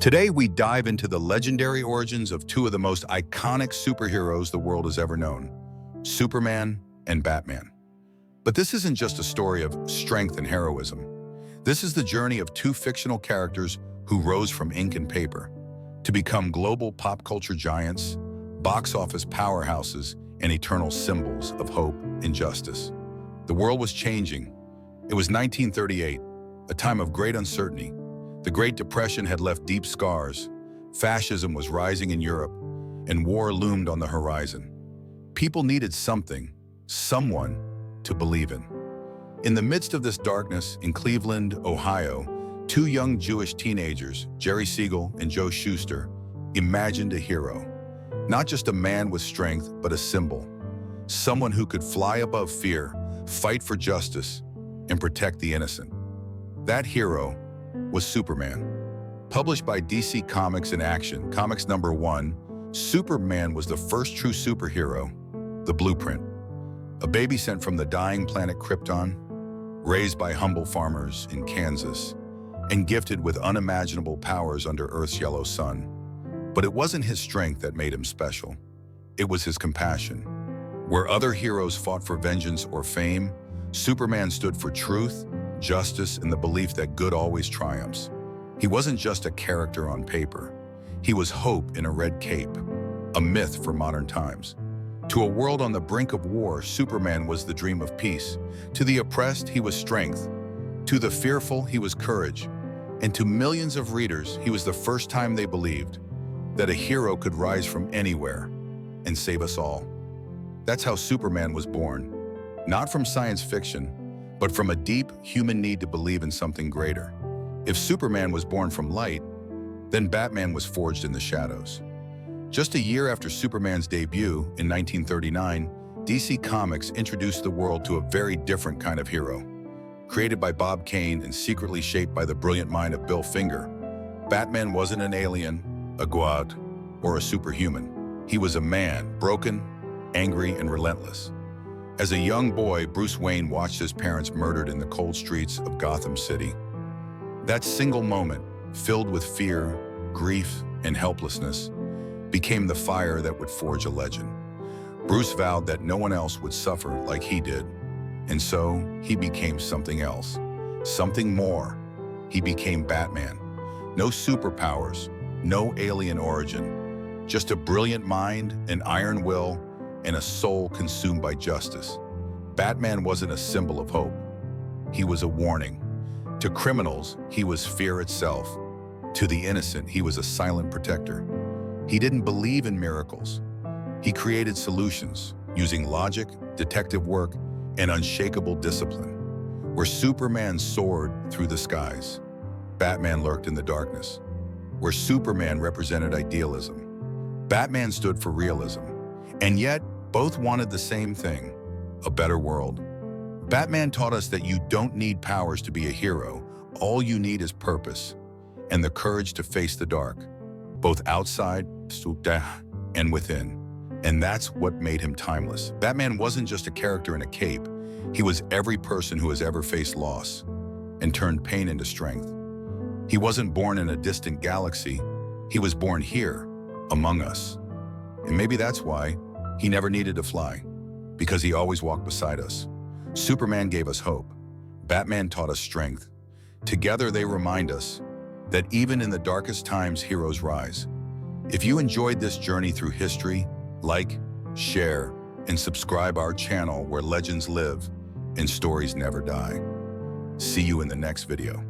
Today, we dive into the legendary origins of two of the most iconic superheroes the world has ever known, Superman and Batman. But this isn't just a story of strength and heroism. This is the journey of two fictional characters who rose from ink and paper to become global pop culture giants, box office powerhouses, and eternal symbols of hope and justice. The world was changing. It was 1938, a time of great uncertainty. The Great Depression had left deep scars, fascism was rising in Europe, and war loomed on the horizon. People needed something, someone, to believe in. In the midst of this darkness, in Cleveland, Ohio, two young Jewish teenagers, Jerry Siegel and Joe Shuster, imagined a hero. Not just a man with strength, but a symbol. Someone who could fly above fear, fight for justice, and protect the innocent. That hero was Superman. Published by DC Comics in Action, Comics #1, Superman was the first true superhero, the Blueprint. A baby sent from the dying planet Krypton, raised by humble farmers in Kansas, and gifted with unimaginable powers under Earth's yellow sun. But it wasn't his strength that made him special. It was his compassion. Where other heroes fought for vengeance or fame, Superman stood for truth, justice, and the belief that good always triumphs. He wasn't just a character on paper. He was hope in a red cape, a myth for modern times. To a world on the brink of war, Superman was the dream of peace. To the oppressed, he was strength. To the fearful, he was courage. And to millions of readers, he was the first time they believed that a hero could rise from anywhere and save us all. That's how Superman was born, not from science fiction, but from a deep human need to believe in something greater. If Superman was born from light, then Batman was forged in the shadows. Just a year after Superman's debut in 1939, DC Comics introduced the world to a very different kind of hero. Created by Bob Kane and secretly shaped by the brilliant mind of Bill Finger, Batman wasn't an alien, a god, or a superhuman. He was a man, broken, angry, and relentless. As a young boy, Bruce Wayne watched his parents murdered in the cold streets of Gotham City. That single moment, filled with fear, grief, and helplessness, became the fire that would forge a legend. Bruce vowed that no one else would suffer like he did, and so he became something else, something more. He became Batman. No superpowers, no alien origin, just a brilliant mind, an iron will, and a soul consumed by justice. Batman wasn't a symbol of hope. He was a warning. To criminals, he was fear itself. To the innocent, he was a silent protector. He didn't believe in miracles. He created solutions using logic, detective work, and unshakable discipline. Where Superman soared through the skies, Batman lurked in the darkness. Where Superman represented idealism, Batman stood for realism. And yet, both wanted the same thing, a better world. Batman taught us that you don't need powers to be a hero. All you need is purpose and the courage to face the dark, both outside and within. And that's what made him timeless. Batman wasn't just a character in a cape. He was every person who has ever faced loss and turned pain into strength. He wasn't born in a distant galaxy. He was born here, among us. And maybe that's why he never needed to fly, because he always walked beside us. Superman gave us hope. Batman taught us strength. Together they remind us that even in the darkest times, heroes rise. If you enjoyed this journey through history, like, share, and subscribe our channel where legends live and stories never die. See you in the next video.